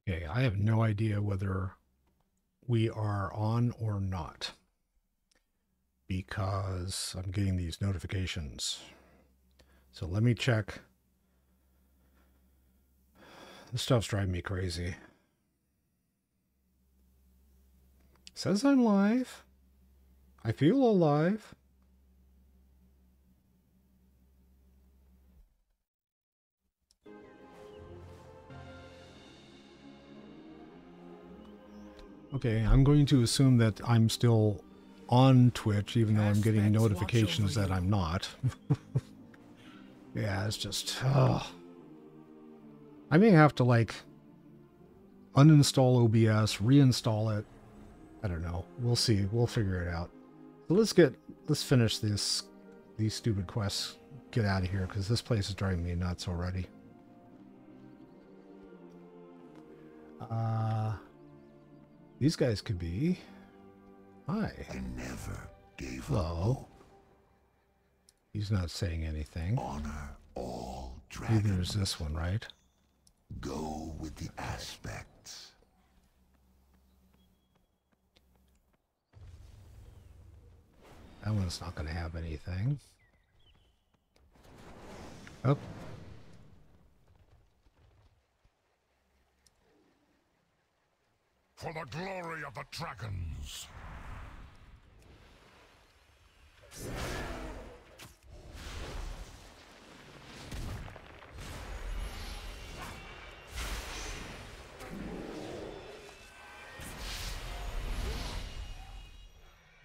Okay, I have no idea whether we are on or not because I'm getting these notifications. So let me check. This stuff's driving me crazy. Says I'm live. I feel alive. Okay, I'm going to assume that I'm still on Twitch, even though I'm getting notifications that I'm not. Yeah, it's just... I may have to, like, uninstall OBS, reinstall it. I don't know. We'll see. We'll figure it out. So let's finish these stupid quests. Get out of here, because this place is driving me nuts already. These guys could be... Hi. I never gave Hello. up. He's not saying anything. Honor all dragons. Neither is this one, right? Go with the aspects. That one's not going to have anything. Oh. For the glory of the dragons.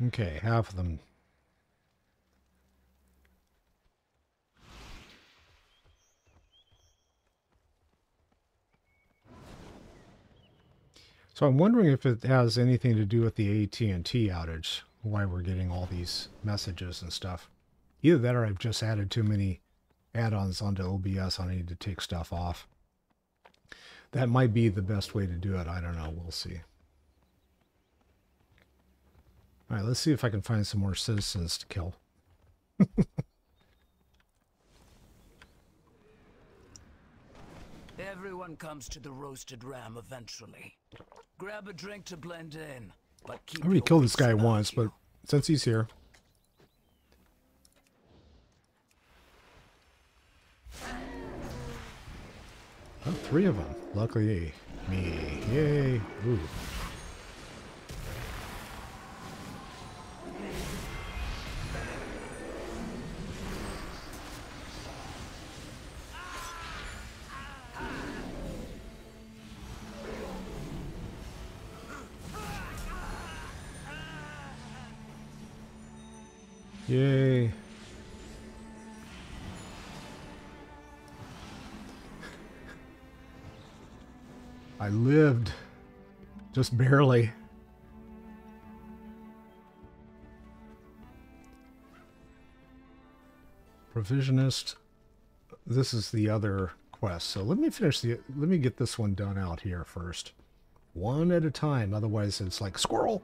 Okay, half of them. So I'm wondering if it has anything to do with the AT&T outage, why we're getting all these messages and stuff. Either that or I've just added too many add-ons onto OBS. I need to take stuff off. That might be the best way to do it. I don't know. We'll see. All right, let's see if I can find some more citizens to kill. Everyone comes to the roasted ram eventually. Grab a drink to blend in, but keep I already your killed this wits guy about once, you. but since he's here. Oh, 3 of them. Luckily, me. Yay. Ooh. Yay. I lived. Just barely. Provisionist. This is the other quest. So let me get this one done out here first. One at a time. Otherwise it's like squirrel.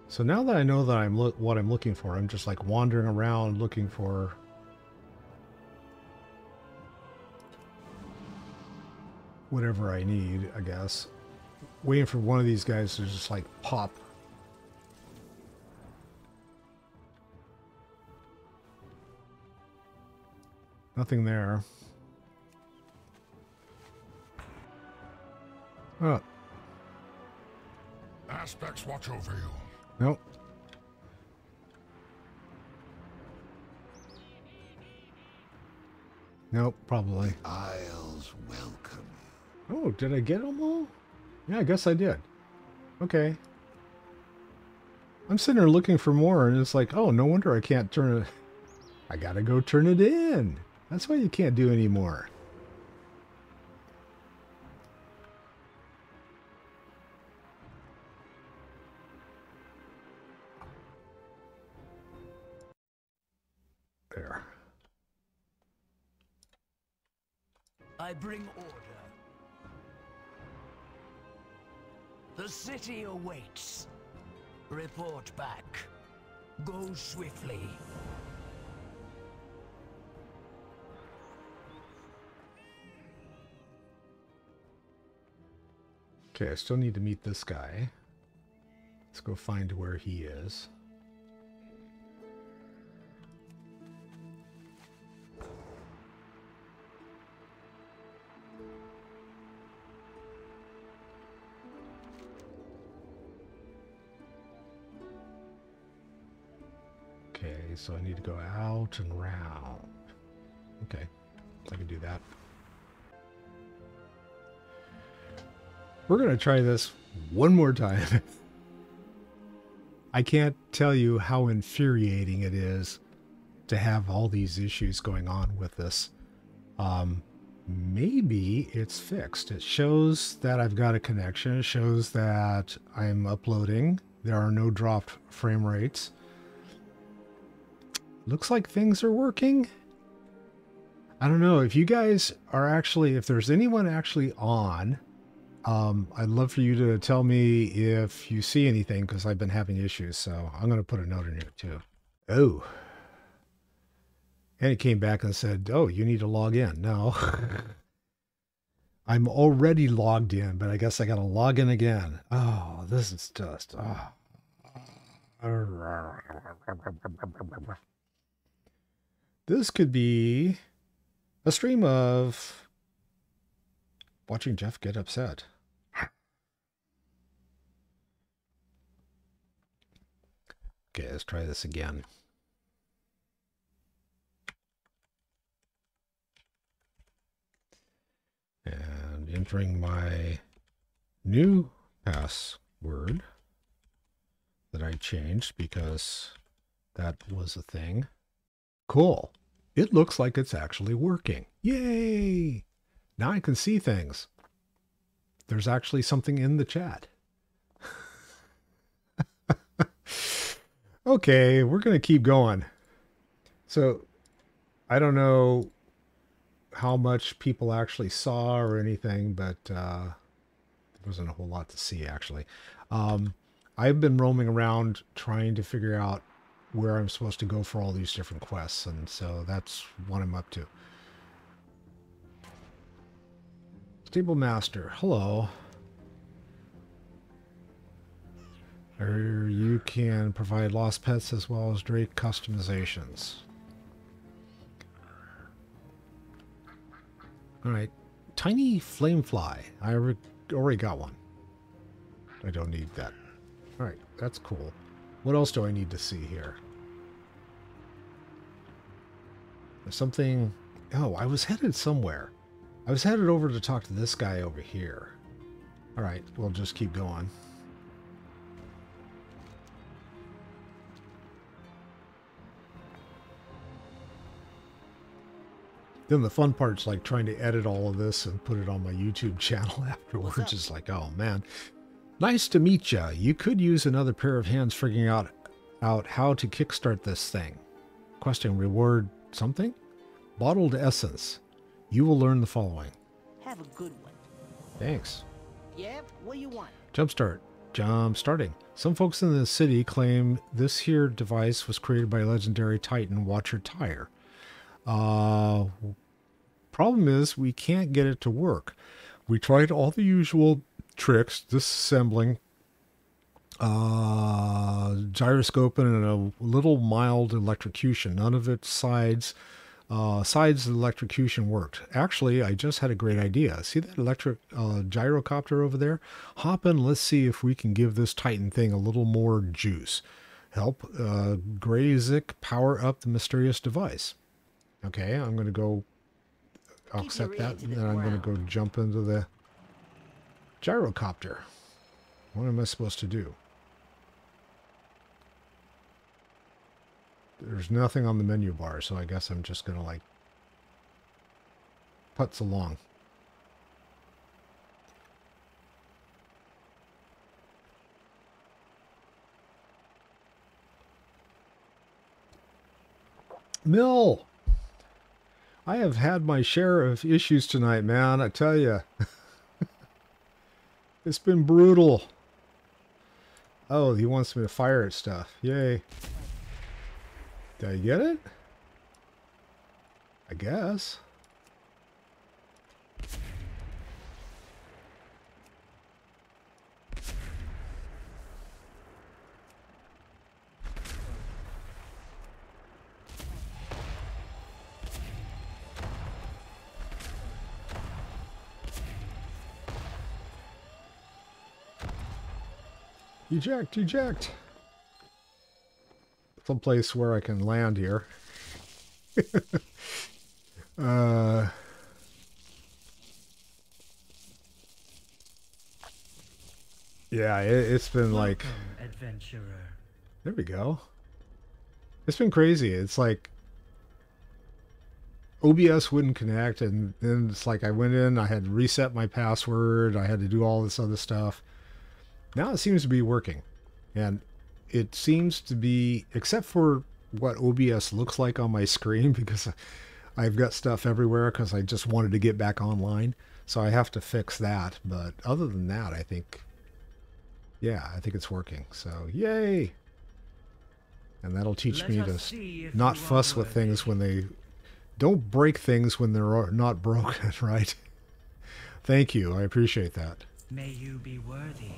So now that I know that what I'm looking for, I'm just like wandering around looking for whatever I need, I guess. Waiting for one of these guys to just like pop. Nothing there. Oh. Aspects watch over you. Nope. Nope, probably. Isles welcome you. Oh, did I get them all? Yeah, I guess I did. Okay. I'm sitting there looking for more, and it's like, oh, no wonder I can't turn it. I gotta go turn it in. That's why you can't do any more. There. I bring order. The city awaits. Report back. Go swiftly. Okay, I still need to meet this guy. Let's go find where he is. Okay, so I need to go out and round. Okay, I can do that. We're going to try this one more time. I can't tell you how infuriating it is to have all these issues going on with this. Maybe it's fixed. It shows that I've got a connection. It shows that I'm uploading. There are no dropped frame rates. Looks like things are working. I don't know if you guys are actually, if there's anyone actually on, I'd love for you to tell me if you see anything, because I've been having issues. So I'm going to put a note in here too. Oh. And it came back and said, oh, you need to log in. No. I'm already logged in, but I guess I got to log in again. Oh, this is just... This could be a stream of watching Jeff get upset. Okay, let's try this again. And entering my new password that I changed because that was a thing. Cool. It looks like it's actually working. Yay! Now I can see things. There's actually something in the chat. Okay, we're going to keep going. So, I don't know how much people actually saw or anything, but there wasn't a whole lot to see, actually. I've been roaming around trying to figure out where I'm supposed to go for all these different quests, and so that's what I'm up to. Stable Master, hello. You can provide lost pets as well as Drake customizations. Alright, Tiny Flamefly. I already got one. I don't need that. Alright, that's cool. What else do I need to see here? There's something... Oh, I was headed somewhere. I was headed over to talk to this guy over here. Alright, we'll just keep going. Then the fun part's like trying to edit all of this and put it on my YouTube channel afterwards. It's like, oh man, nice to meet ya. You could use another pair of hands figuring out how to kickstart this thing. Question reward something? Bottled essence. You will learn the following. Have a good one. Thanks. Yep, what you want? Jumpstart. Jumpstarting. Some folks in the city claim this here device was created by legendary Titan Watcher Tire. Problem is we can't get it to work. We tried all the usual tricks, disassembling, gyroscoping, and a little mild electrocution. None of its sides electrocution worked. Actually, I just had a great idea. See that electric gyrocopter over there? Hop in, let's see if we can give this Titan thing a little more juice. Help Grazik power up the mysterious device. Okay, I'm going to go, I'll accept that, and then I'm going to go jump into the gyrocopter. What am I supposed to do? There's nothing on the menu bar, so I guess I'm just going to, like, putz along. Mill! I have had my share of issues tonight, man. I tell you. It's been brutal. Oh, he wants me to fire at stuff. Yay. Did I get it? I guess. Eject, eject. Some place where I can land here. Yeah, it's been like... adventurer. There we go. It's been crazy. It's like OBS wouldn't connect, and then it's like I went in, I had to reset my password, I had to do all this other stuff. Now it seems to be working. And it seems to be, except for what OBS looks like on my screen, because I've got stuff everywhere because I just wanted to get back online. So I have to fix that. But other than that, I think... Yeah, I think it's working. So, yay! And that'll teach me to not fuss with things when they... Don't break things when they're not broken, right? Thank you. I appreciate that. May you be worthy.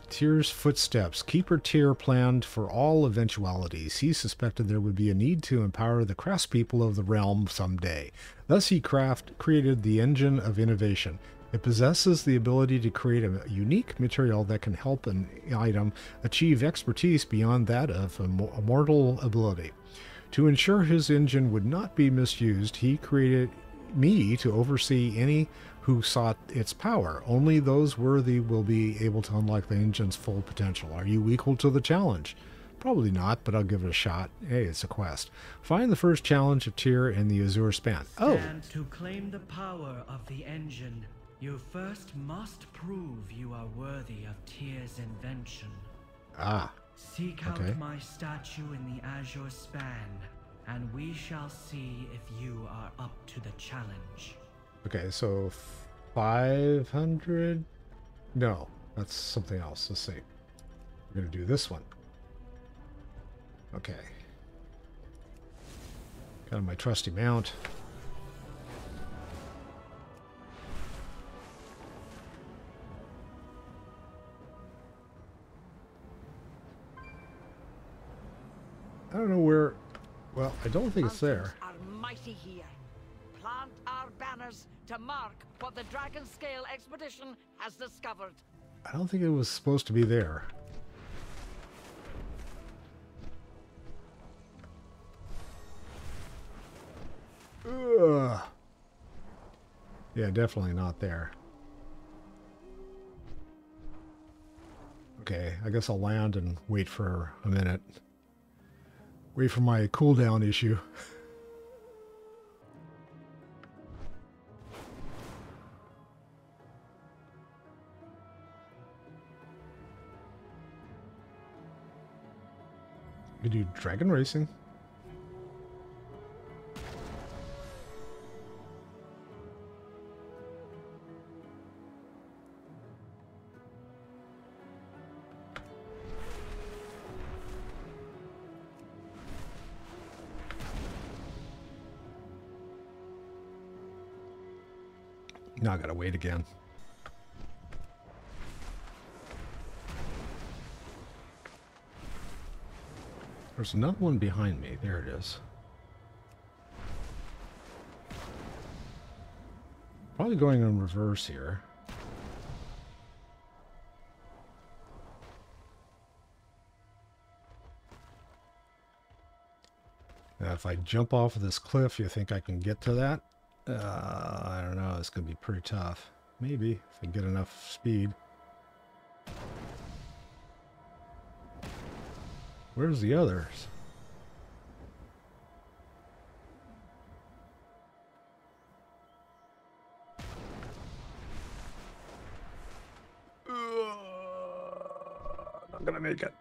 Tyr's footsteps. Keeper Tyr planned for all eventualities. He suspected there would be a need to empower the craftspeople of the realm someday. Thus he created the engine of innovation. It possesses the ability to create a unique material that can help an item achieve expertise beyond that of a mortal ability. To ensure his engine would not be misused, he created me to oversee any who sought its power. Only those worthy will be able to unlock the engine's full potential. Are you equal to the challenge? Probably not, but I'll give it a shot. Hey, it's a quest. Find the first challenge of Tyr in the Azure Span. And to claim the power of the engine, you first must prove you are worthy of Tyr's invention. Ah. Seek out Okay. my statue in the Azure Span, and we shall see if you are up to the challenge. Okay, so 500? No, that's something else. Let's see. We're going to do this one. Okay. Got my trusty mount. I don't know where... Well, I don't think it's there. Are mighty here. Plant our banners to mark what the Dragon Scale expedition has discovered. I don't think it was supposed to be there. Ugh. Yeah, definitely not there. Okay, I guess I'll land and wait for a minute. Wait for my cooldown issue. We do dragon racing. Now I gotta wait again. There's another one behind me. There it is. Probably going in reverse here. Now, if I jump off of this cliff, you think I can get to that? I don't know. It's going to be pretty tough. Maybe, if I get enough speed. Where's the others? Not gonna make it.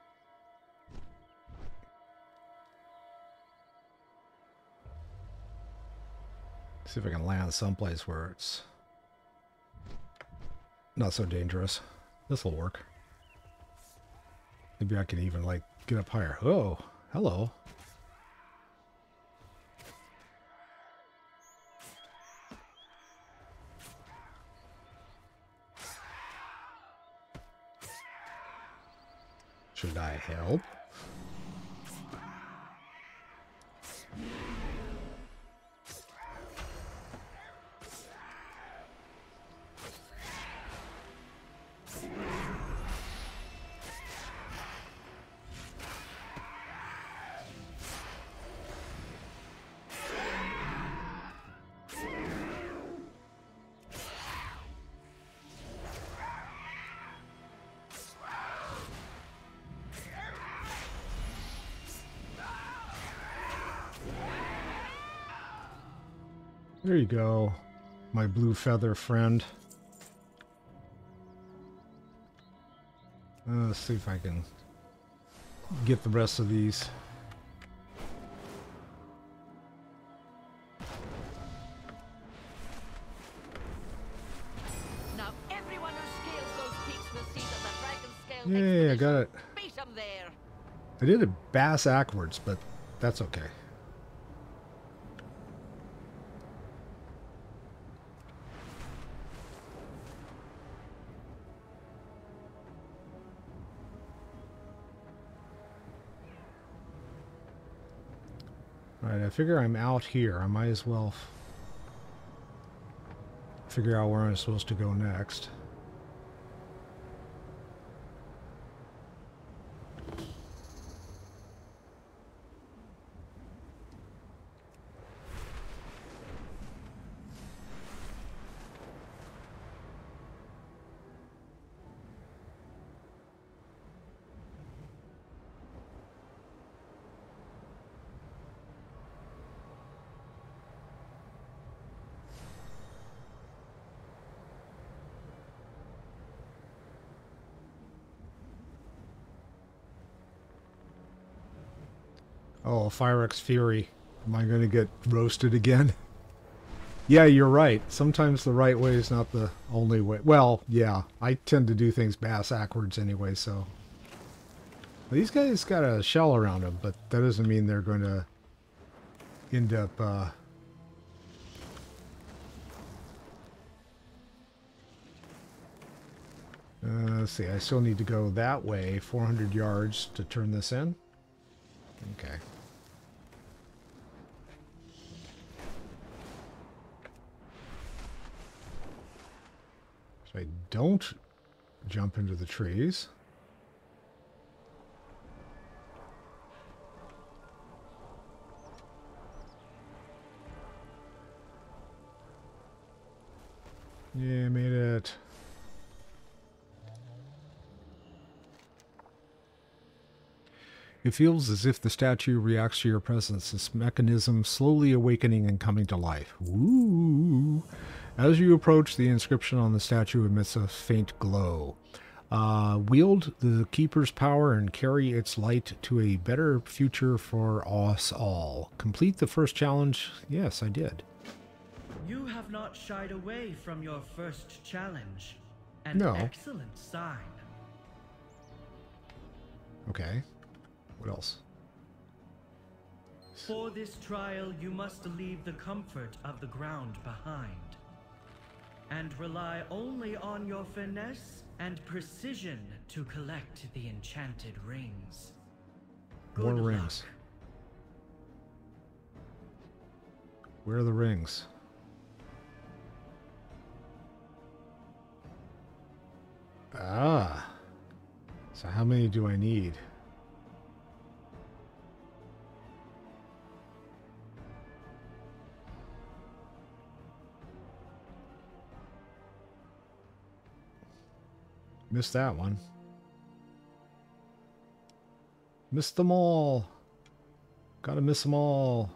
See if I can land someplace where it's not so dangerous. This will work. Maybe I can even, like, get up higher. Oh, hello. Should I help? There you go, my blue feather friend. Let's see if I can get the rest of these. Now everyone who scales those peaks will see that the dragon scale Yay, I got it. beat 'em there. I did it bass backwards, but that's okay. Alright, I figure I'm out here. I might as well figure out where I'm supposed to go next. Oh, Firex Fury. Am I going to get roasted again? Yeah, you're right. Sometimes the right way is not the only way. Well, yeah, I tend to do things bass backwards anyway, so. These guys got a shell around them, but that doesn't mean they're going to end up, let's see, I still need to go that way, 400 yards to turn this in. Okay. So I don't jump into the trees. Yeah, made it. It feels as if the statue reacts to your presence, this mechanism slowly awakening and coming to life. Woo! As you approach, the inscription on the statue emits a faint glow. Wield the Keeper's power and carry its light to a better future for us all. Complete the first challenge. Yes, I did. You have not shied away from your first challenge. An No. excellent sign. Okay. What else? For this trial, you must leave the comfort of the ground behind. And rely only on your finesse and precision to collect the enchanted rings. More Good rings. luck. Where are the rings? Ah. So how many do I need? Missed that one. Missed them all. Gotta miss them all.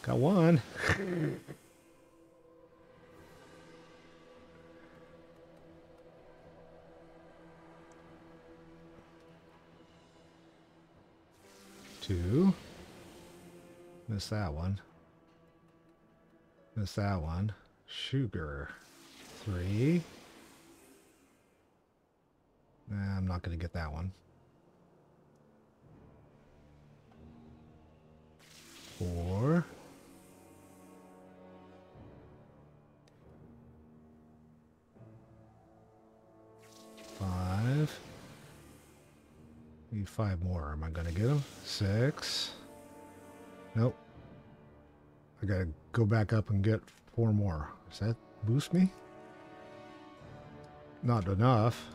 Got one. Two. Missed that one. Missed that one. Sugar. 3. Nah, I'm not going to get that one. 4. 5. Need 5 more. Am I going to get them? 6. Nope. I gotta go back up and get 4 more. Does that boost me? Not enough.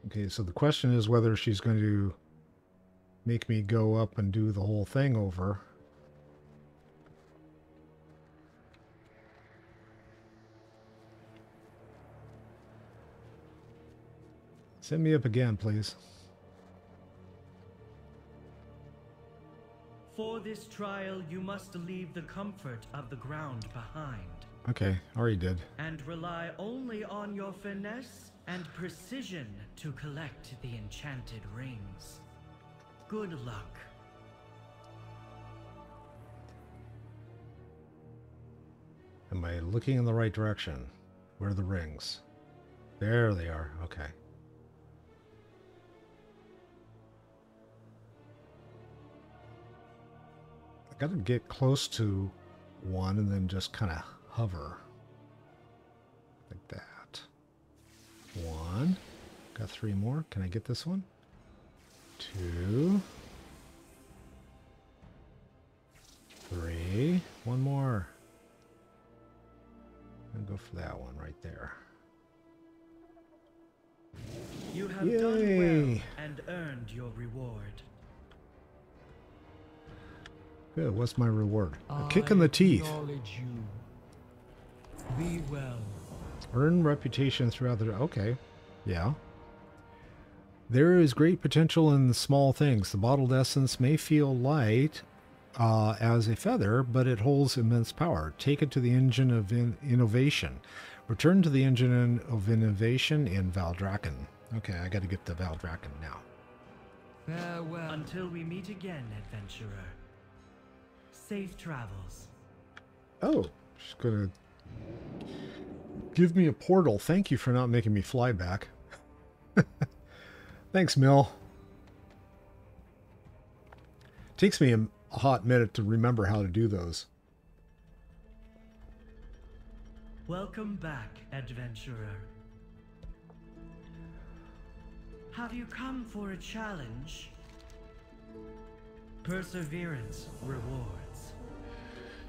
Okay, so the question is whether she's going to make me go up and do the whole thing over. Send me up again, please. For this trial, you must leave the comfort of the ground behind. Okay, already did. And rely only on your finesse and precision to collect the enchanted rings. Good luck. Am I looking in the right direction? Where are the rings? There they are. Okay. I gotta get close to one and then just kind of hover. Like that. One. Got 3 more. Can I get this one? 2. 3. 1 more. And go for that one right there. You have Yay. done well and earned your reward. Good. What's my reward? A kick in the teeth. Acknowledge you. Be well. Earn reputation throughout the... Okay. Yeah. There is great potential in the small things. The bottled essence may feel light as a feather, but it holds immense power. Take it to the engine of innovation. Return to the engine of innovation in Valdrakken. Okay, I got to get to Valdrakken now. Farewell. Until we meet again, adventurer. Safe travels. Oh, she's going to give me a portal. Thank you for not making me fly back. Thanks, Mill. Takes me a hot minute to remember how to do those. Welcome back, adventurer. Have you come for a challenge? Perseverance rewards.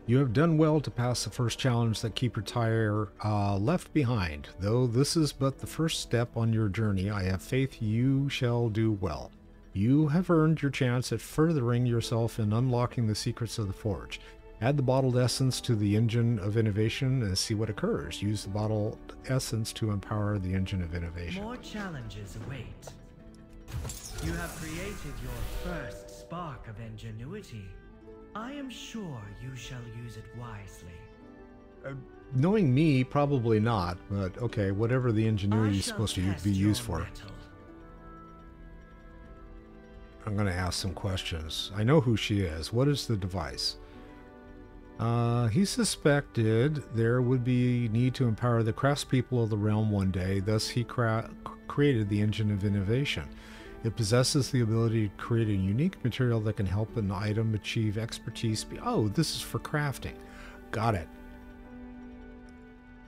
You have done well to pass the first challenge that Keeper Tire left behind. Though this is but the first step on your journey, I have faith you shall do well. You have earned your chance at furthering yourself in unlocking the secrets of the forge. Add the bottled essence to the engine of innovation and see what occurs. Use the bottled essence to empower the engine of innovation. More challenges await. You have created your first spark of ingenuity. I am sure you shall use it wisely. Knowing me, probably not, but okay, whatever the ingenuity is I shall supposed to test be your used for. mettle. I'm going to ask some questions. I know who she is. What is the device? He suspected there would be need to empower the craftspeople of the realm one day. Thus, he created the engine of innovation. It possesses the ability to create a unique material that can help an item achieve expertise. Oh, this is for crafting. Got it.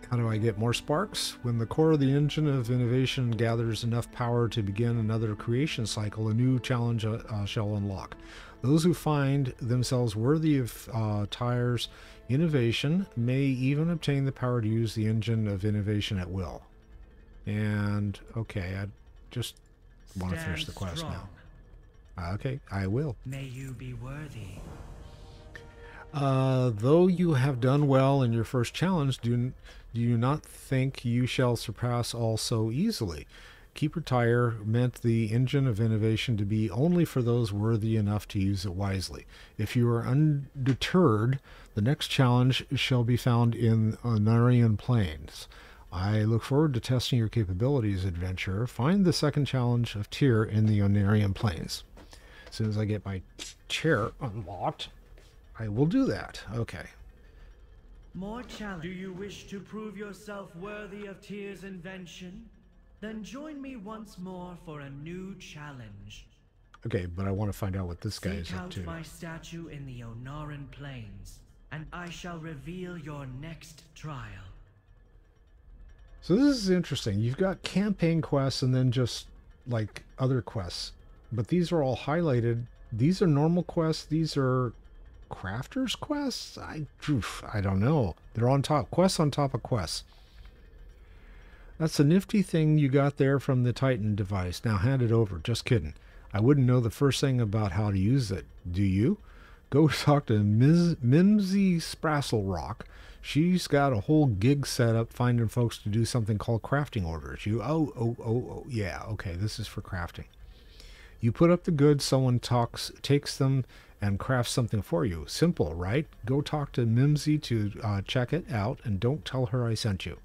How do I get more sparks? When the core of the engine of innovation gathers enough power to begin another creation cycle, a new challenge shall unlock. Those who find themselves worthy of Tire's innovation may even obtain the power to use the engine of innovation at will. And, okay, I just want to finish the quest strong. now. Okay, I will. May you be worthy. Though you have done well in your first challenge, do you not think you shall surpass all so easily? Keeper Tire meant the engine of innovation to be only for those worthy enough to use it wisely. If you are undeterred, the next challenge shall be found in Unarian Plains. I look forward to testing your capabilities, adventurer. Find the second challenge of tier in the Unarian Plains. As soon as I get my chair unlocked, I will do that. Okay. More challenge. Do you wish to prove yourself worthy of Tyr's invention? Then join me once more for a new challenge. Okay, but I want to find out what this guy is Seek up out to. my statue in the Onaran Plains, and I shall reveal your next trial. So this is interesting. You've got campaign quests and then just like other quests. But these are all highlighted. These are normal quests. These are crafters quests? I don't know. They're on top. Quests on top of quests. That's a nifty thing you got there from the Titan device. Now hand it over. Just kidding. I wouldn't know the first thing about how to use it. Do you? Go talk to Mimsy Sprassel Rock. She's got a whole gig set up finding folks to do something called crafting orders. Yeah, okay, this is for crafting. You put up the goods, someone takes them and crafts something for you. Simple, right? Go talk to Mimsy to check it out, and don't tell her I sent you.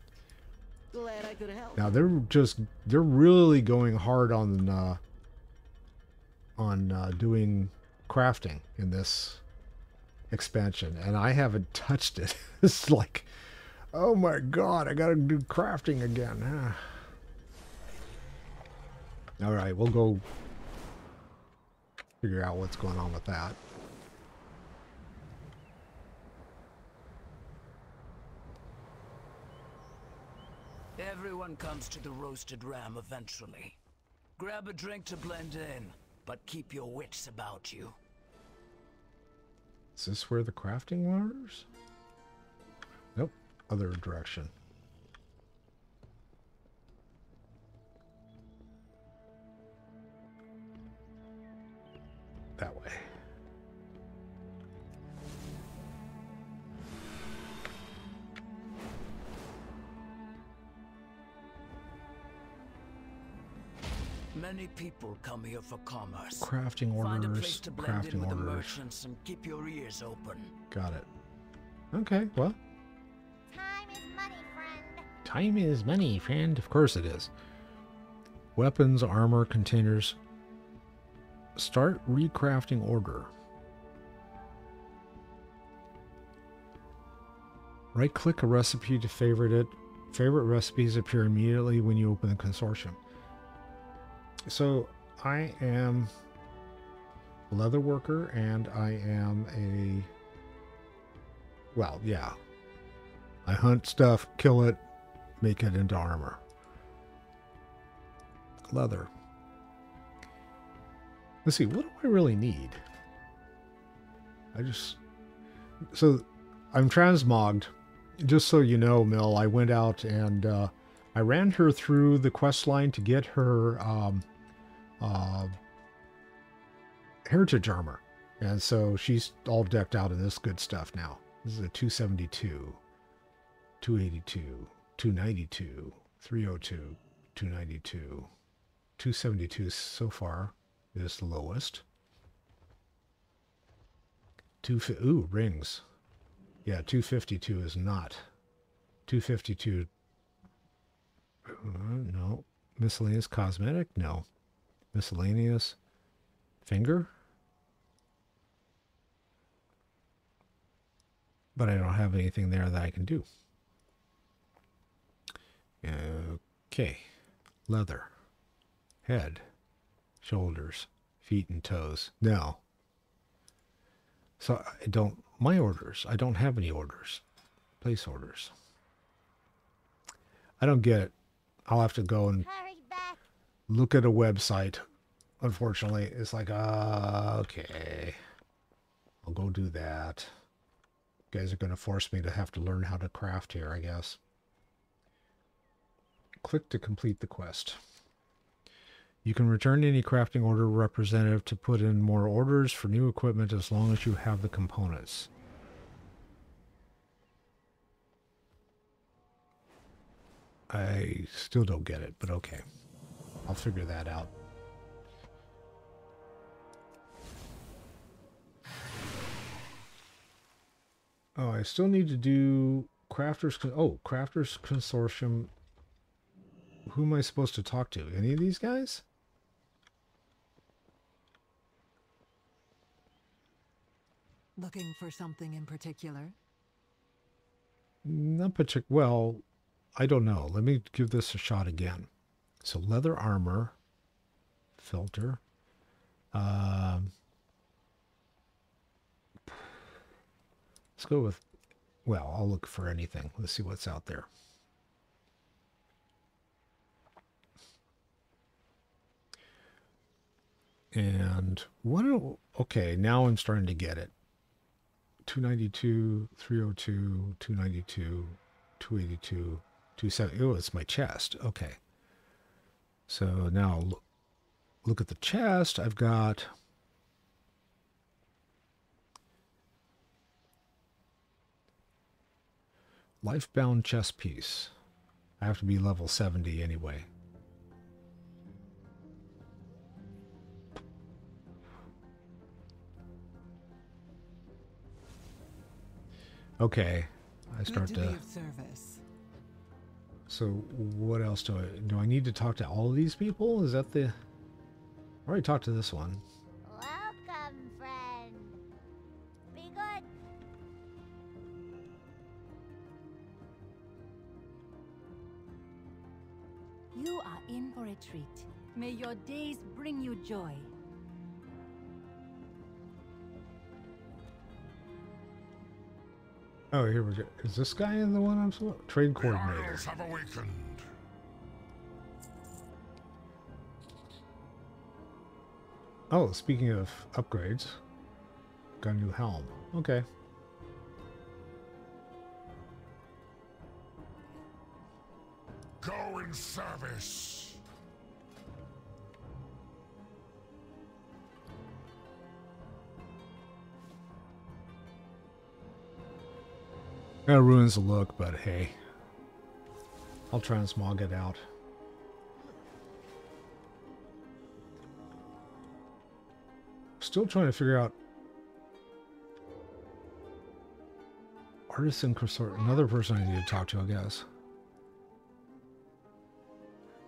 Glad I could help. Now they're really going hard on doing crafting in this expansion, and I haven't touched it. It's like, oh my god, I gotta do crafting again. All right, we'll go figure out what's going on with that. Everyone comes to the roasted ram eventually. Grab a drink to blend in, but keep your wits about you. Is this where the crafting waters? Nope, other direction. That way. Many people come here for commerce. Crafting Find a orders, place to blend in crafting with the orders. merchants and keep your ears open. Got it. Okay, well. Time is money, friend. Time is money, friend. Of course it is. Weapons, armor, containers. Start recrafting order. Right-click a recipe to favorite it. Favorite recipes appear immediately when you open the consortium. So, I am a leather worker, and I am a... Well, yeah. I hunt stuff, kill it, make it into armor. Leather. Let's see, what do I really need? So, I'm transmogged. Just so you know, Mill, I went out and I ran her through the quest line to get her heritage armor. And so she's all decked out in this good stuff now. This is a 272, 282, 292, 302, 292, 272 so far is the lowest. Ooh, rings. Yeah, 252 is not. 252. No. Miscellaneous cosmetic? No. Miscellaneous. Finger? But I don't have anything there that I can do. Okay. Leather. Head. Shoulders. Feet and toes. No. So I don't... My orders. I don't have any orders. Place orders. I don't get it. I'll have to go and Hurry back. look at a website. Unfortunately, it's like, okay. I'll go do that. You guys are going to force me to have to learn how to craft here, I guess. Click to complete the quest. You can return any crafting order representative to put in more orders for new equipment as long as you have the components. I still don't get it, but okay. I'll figure that out. Oh, I still need to do Crafters Consortium. Who am I supposed to talk to? Any of these guys? Looking for something in particular? Not particular. Well, I don't know. Let me give this a shot again. So leather armor, filter. Let's go with, well, I'll look for anything. Let's see what's out there. And okay, now I'm starting to get it. 292, 302, 292, 282, 270. Oh, it's my chest. Okay. So now look at the chest. I've got Lifebound chess piece. I have to be level 70 anyway. Okay, I start Good to to. be of service. So what else do I need to talk to all of these people? Is that the? I already talked to this one. Welcome, friend. Be good. You are in for a treat. May your days bring you joy. Oh, here we go. Is this guy in the one I'm supposed? Trade The coordinator. Isles have awakened. Oh, speaking of upgrades, got a new helm. Okay. Go in service. That ruins the look, but hey. I'll transmog it out. Still trying to figure out Artisan Consort, another person I need to talk to, I guess.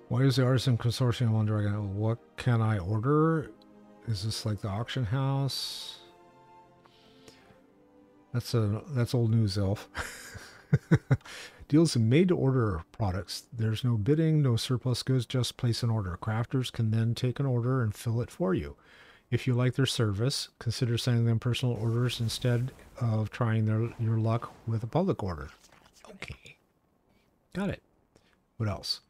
Why is the Artisan Consortium on Dragon? What can I order? Is this like the auction house? That's old news, Elf. Deals in made-to-order products. There's no bidding, no surplus goods, just place an order. Crafters can then take an order and fill it for you. If you like their service, consider sending them personal orders instead of trying your luck with a public order. Okay. Got it. What else?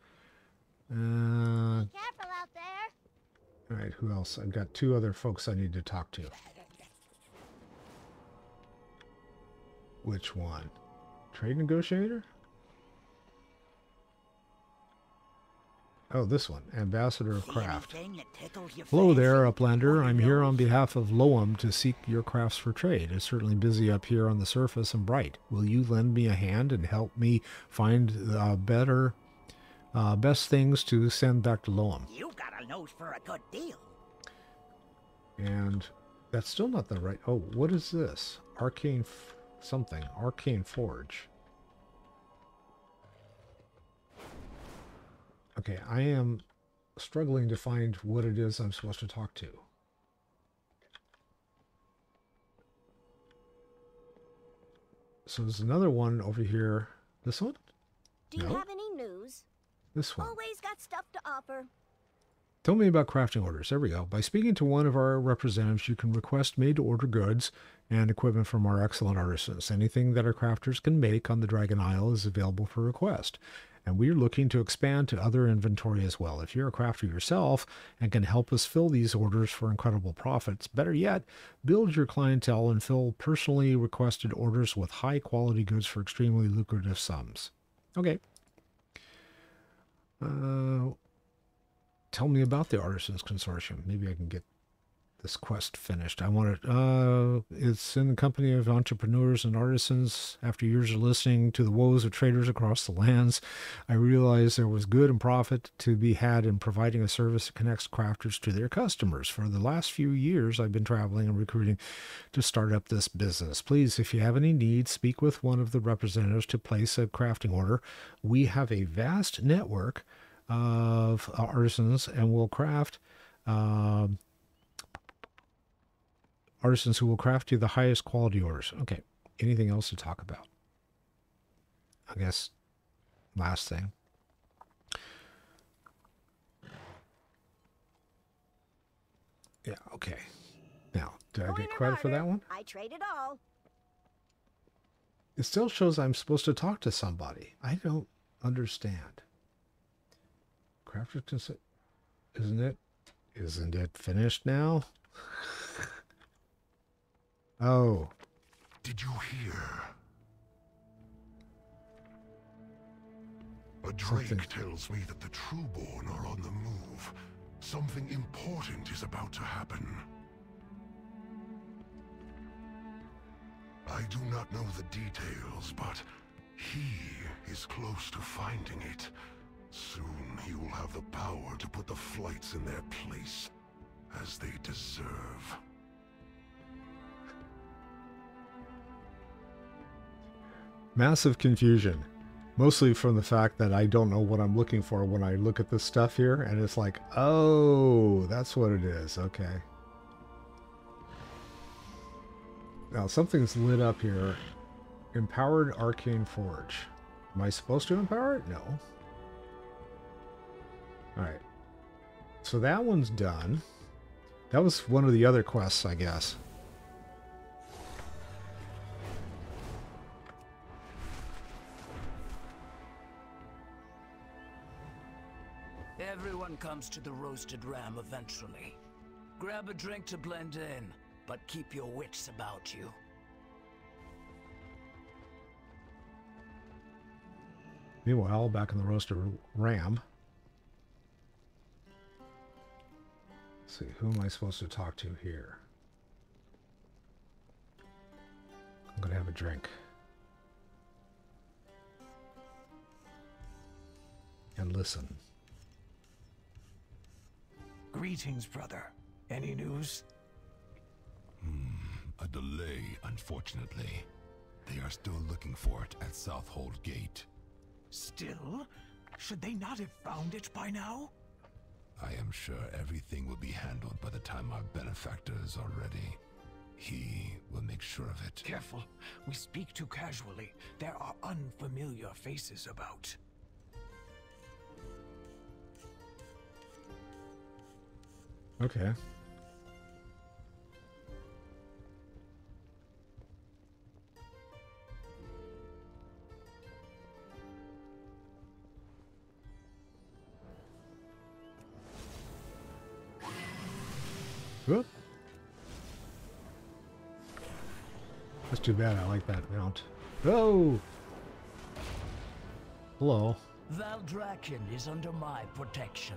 Careful out there. Alright, who else? I've got two other folks I need to talk to. Which one? Trade negotiator? Oh, this one. Ambassador of Craft. Hello there, Uplander. I'm here on behalf of Loam to seek your crafts for trade. It's certainly busy up here on the surface and bright. Will you lend me a hand and help me find best things to send back to Loam? You got a nose for a good deal. And that's still not the right... Oh, what is this? Arcane... something. Arcane Forge. Okay, I am struggling to find what it is I'm supposed to talk to. So there's another one over here. This one? Do you have any news? This one. Always got stuff to offer. Tell me about crafting orders. There we go. By speaking to one of our representatives, you can request made-to-order goods and equipment from our excellent artisans. Anything that our crafters can make on the Dragon Isle is available for request. And we're looking to expand to other inventory as well. If you're a crafter yourself and can help us fill these orders for incredible profits, better yet, build your clientele and fill personally requested orders with high-quality goods for extremely lucrative sums. Okay. Tell me about the Artisans Consortium. Maybe I can get this quest finished. I want it. It's in the company of entrepreneurs and artisans. After years of listening to the woes of traders across the lands, I realized there was good and profit to be had in providing a service that connects crafters to their customers. For the last few years, I've been traveling and recruiting to start up this business. Please, if you have any needs, speak with one of the representatives to place a crafting order. We have a vast network of artisans and will craft artisans who will craft you the highest quality orders. Okay. Anything else to talk about? I guess last thing. Yeah, okay. Now, did I get credit for that one? I trade it all. It still shows I'm supposed to talk to somebody. I don't understand. Crafter consent, isn't it finished now? Oh. Did you hear? A drake tells me that the Trueborn are on the move. Something important is about to happen. I do not know the details, but He is close to finding it. Soon he will have the power to put the flights in their place, as they deserve. Massive confusion. Mostly from the fact that I don't know what I'm looking for when I look at this stuff here, and it's like, oh, that's what it is. Okay. Now, something's lit up here. Empowered Arcane Forge. Am I supposed to empower it? No. Alright. So that one's done. That was one of the other quests, I guess. Everyone comes to the roasted ram eventually. Grab a drink to blend in, but keep your wits about you. Meanwhile, back in the roasted ram. Let's see, who am I supposed to talk to here? I'm gonna have a drink. And listen. Greetings, brother. Any news? A delay, unfortunately. They are still looking for it at Southhold Gate. Still? Should they not have found it by now? I am sure everything will be handled by the time our benefactor is already. He will make sure of it. Careful. We speak too casually. There are unfamiliar faces about. Okay. Whoop. That's too bad. I like that mount. Oh! Hello. Valdrakken is under my protection.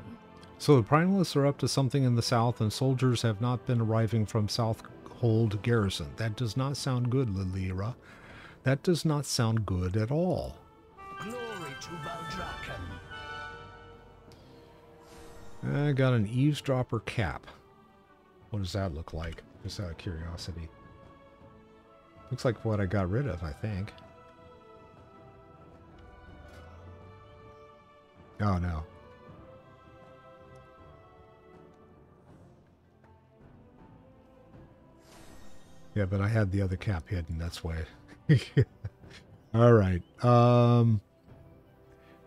So the Primalists are up to something in the south, and soldiers have not been arriving from Southhold Garrison. That does not sound good, Lilira. That does not sound good at all. Glory to Valdrakken. I got an eavesdropper cap. What does that look like? Just out of curiosity. Looks like what I got rid of, I think. Oh, no. Yeah, but I had the other cap hidden, that's why. Alright.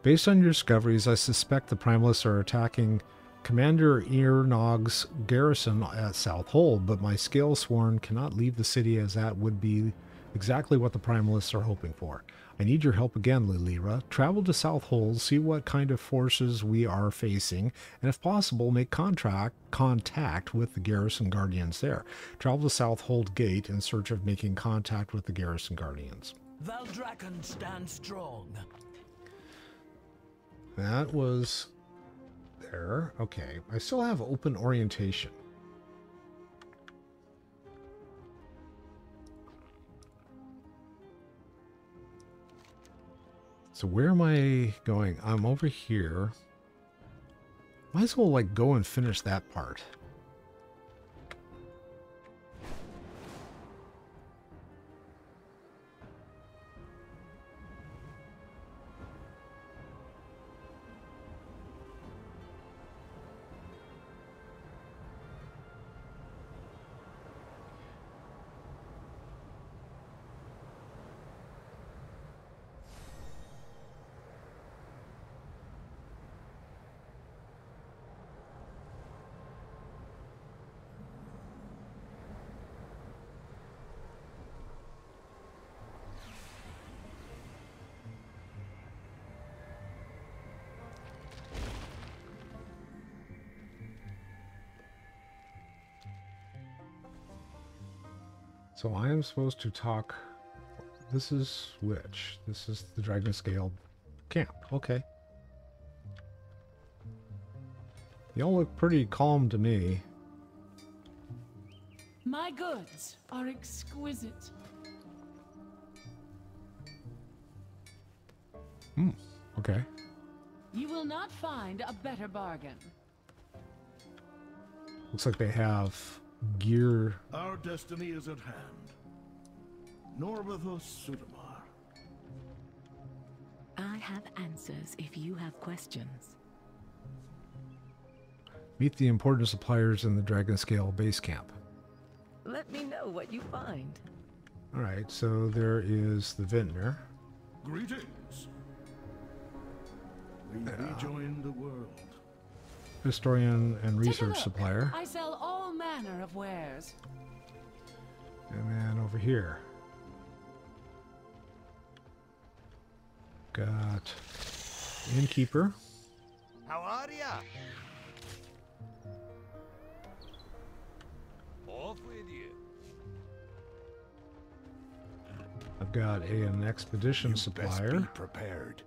Based on your discoveries, I suspect the Primalists are attacking Commander Earnog's garrison at Southhold, but my Scale Sworn cannot leave the city, as that would be exactly what the Primalists are hoping for. I need your help again, Lilira. Travel to Southhold, see what kind of forces we are facing, and if possible, make contact with the garrison guardians there. Travel to Southhold Gate in search of making contact with the garrison guardians. Valdrakken stands strong. That was there. Okay, I still have open orientation. So where am I going? I'm over here. Might as well like go and finish that part. So I am supposed to talk. This is which? This is the Dragon Scale camp. Okay. Y'all look pretty calm to me. My goods are exquisite. Hmm. Okay. You will not find a better bargain. Looks like they have gear. Our destiny is at hand. Norbathos Sudamar. I have answers if you have questions. Meet the important suppliers in the Dragonscale base camp. Let me know what you find. All right, so there is the vintner. Greetings. We rejoin the world. Historian and Take a research look. supplier. I sell all manner of wares. And then over here. Got innkeeper. How are ya? Off with you. I've got an expedition supplier. Best be prepared.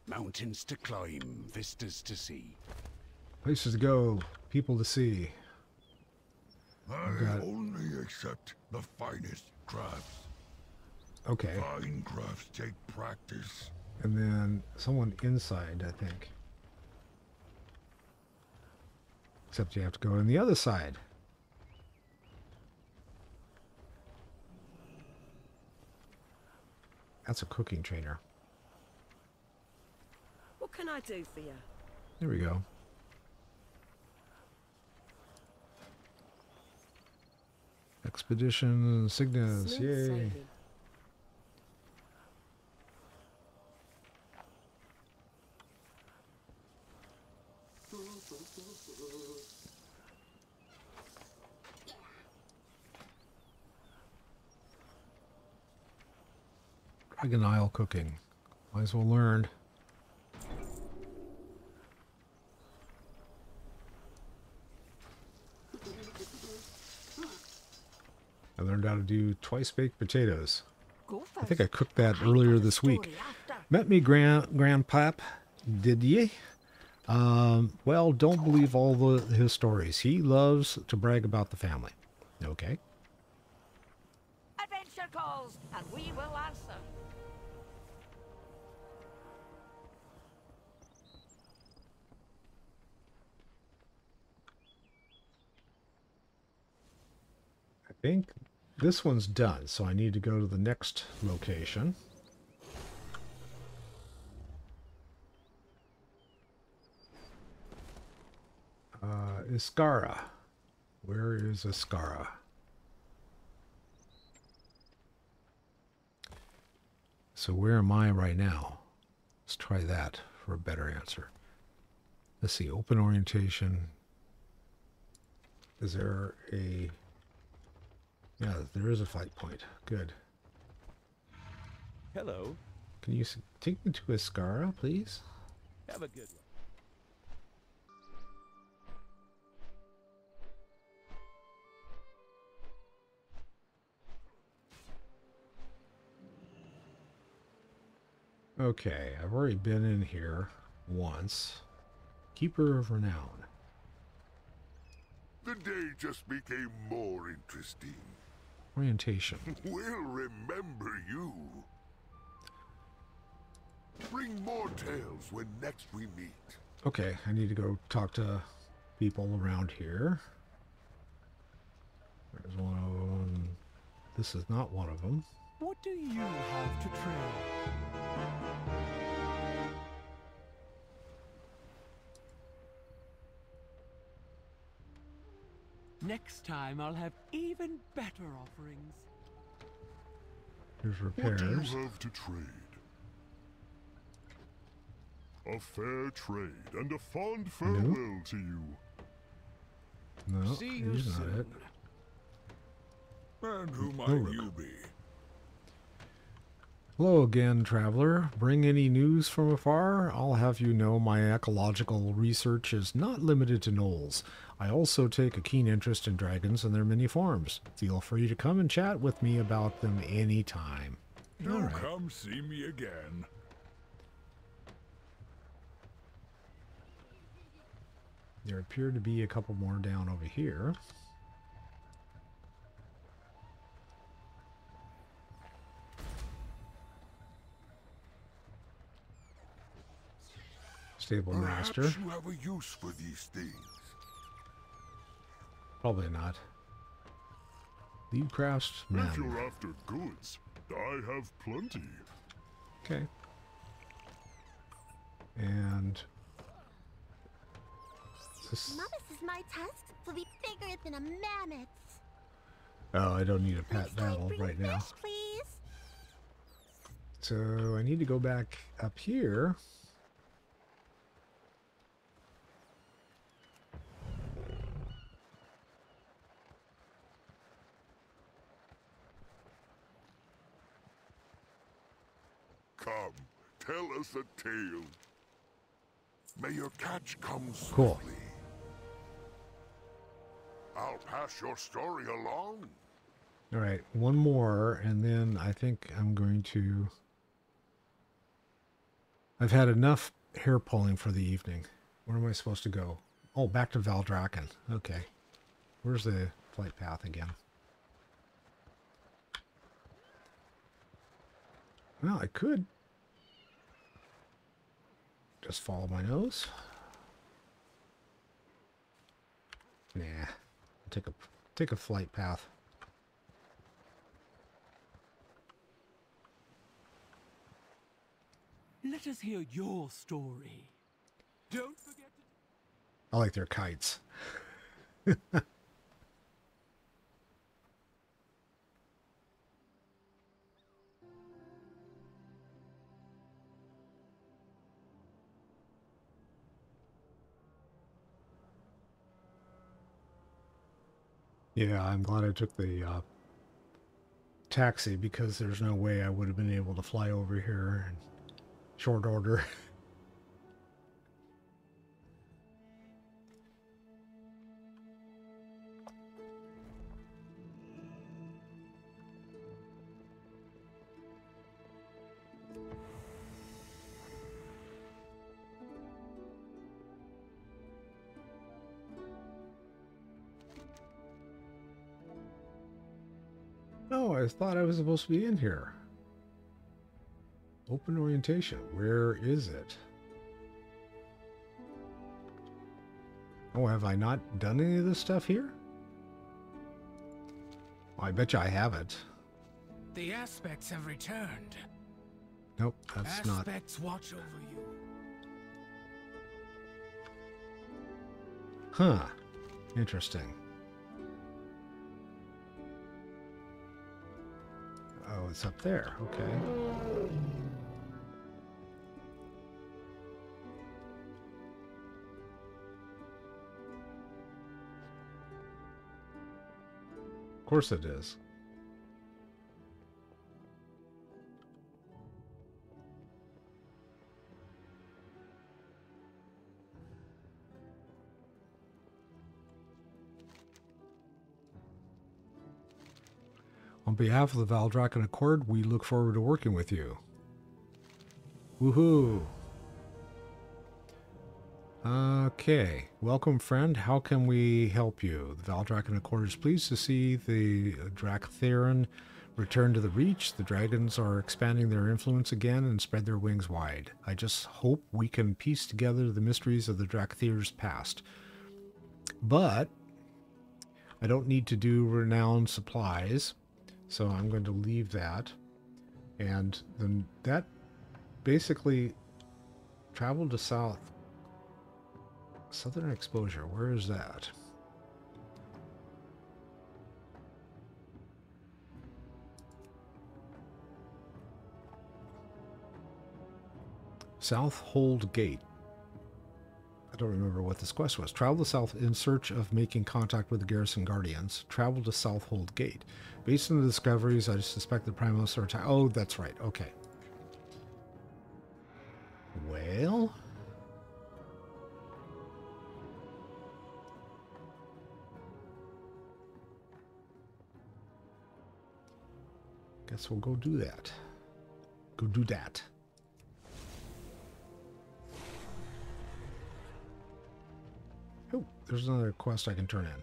Mountains to climb, vistas to see. Places to go, people to see. I only accept the finest crafts. Okay. Fine crafts take practice. And then someone inside, I think. Except you have to go on the other side. That's a cooking trainer. What can I do for you? There we go. Expedition insignias, Smooth yay. sailing. Dragon Isle cooking. Might as well learn. I learned how to do twice baked potatoes. I think I cooked that earlier this week. Met me, Grandpap, did ye? Well, don't believe all his stories. He loves to brag about the family. Okay. Adventure calls, and we will answer. I think this one's done, so I need to go to the next location. Iskara. Where is Iskara? So where am I right now? Let's try that for a better answer. Let's see, open orientation. Is there a... Yeah, there is a fight point. Good. Hello. Can you take me to Iskara, please? Have a good one. Okay, I've already been in here once. Keeper of Renown. The day just became more interesting. Orientation. We'll remember you. Bring more tales when next we meet. Okay, I need to go talk to people around here. There's one of them. This is not one of them. What do you have to trade? Next time I'll have even better offerings. Here's What do repairs. you have to trade? A fair trade and a fond farewell to you. No, See you he's not soon. it. And who No might look. you be? Hello again, traveler. Bring any news from afar? I'll have you know my ecological research is not limited to gnolls. I also take a keen interest in dragons and their many forms. Feel free to come and chat with me about them anytime. Do All right. come see me again. There appear to be a couple more down over here. Stable Perhaps master. you have a use for these things. Probably not. Lead craftsman. If you're after goods, I have plenty. Okay. And Mama says my tusks will be bigger than a mammoth. oh, I don't need a pet battle right now. Fish, please. So I need to go back up here. Come, tell us a tale. May your catch come Cool. swiftly. I'll pass your story along. All right, one more, and then I think I'm going to... I've had enough hair pulling for the evening. Where am I supposed to go? Oh, back to Valdrakken. Okay. Where's the flight path again? Well, I could just follow my nose. Nah. I'll take a flight path. Let us hear your story. Don't forget to... I like their kites. Yeah, I'm glad I took the taxi because there's no way I would have been able to fly over here in short order. Oh, I thought I was supposed to be in here. Open orientation. Where is it? Oh, have I not done any of this stuff here? Well, I bet you I haven't. The aspects have returned. Nope, that's not. Aspects watch over you. Huh. Interesting. Oh, it's up there. Okay. Of course it is. On behalf of the Valdrakken Accord, we look forward to working with you. Woohoo! Okay. Welcome, friend. How can we help you? The Valdrakken Accord is pleased to see the Drakthiran return to the Reach. The dragons are expanding their influence again and spread their wings wide. I just hope we can piece together the mysteries of the Drakthir's past. But I don't need to do renowned supplies. So I'm going to leave that. And then that basically traveled to south. Southern exposure. Where is that? South Hold Gate. I don't remember what this quest was. Travel to south in search of making contact with the garrison guardians. Travel to South Hold Gate. Based on the discoveries, I suspect the Primos are... Oh, that's right. Okay. Well... guess we'll go do that. Go do that. Oh, there's another quest I can turn in.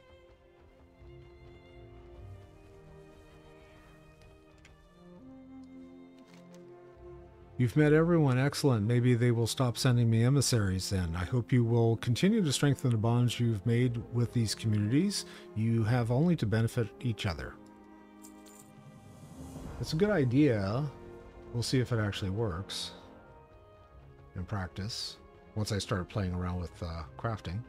You've met everyone. Excellent. Maybe they will stop sending me emissaries then. I hope you will continue to strengthen the bonds you've made with these communities. You have only to benefit each other. It's a good idea. We'll see if it actually works in practice once I start playing around with crafting.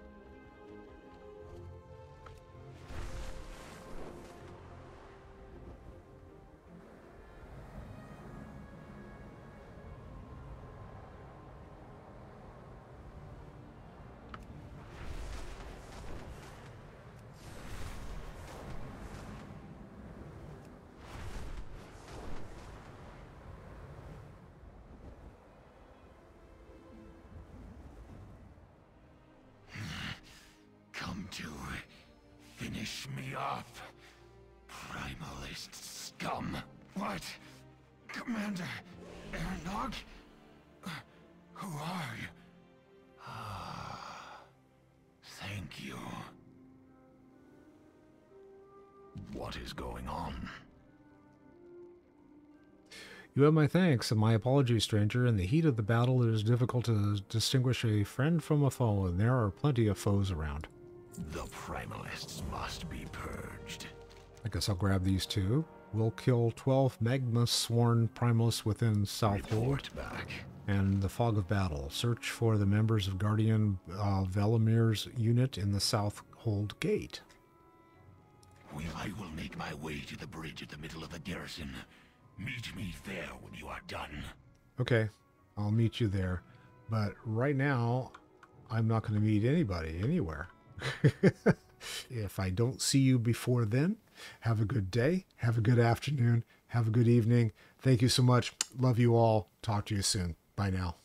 Come to finish me off, Primalist scum. What? Commander Ernog? Who are you? Thank you. What is going on? You have my thanks and my apologies, stranger. In the heat of the battle, it is difficult to distinguish a friend from a foe, and there are plenty of foes around. The Primalists must be purged. I guess I'll grab these two. We'll kill 12 Magma-sworn Primalists within Southhold and the Fog of Battle. Search for the members of Guardian Velamir's unit in the Southhold Gate. I will make my way to the bridge at the middle of the garrison. Meet me there when you are done. Okay, I'll meet you there. But right now, I'm not going to meet anybody anywhere. If I don't see you before then, have a good day, have a good afternoon, have a good evening. Thank you so much. Love you all. Talk to you soon. Bye now.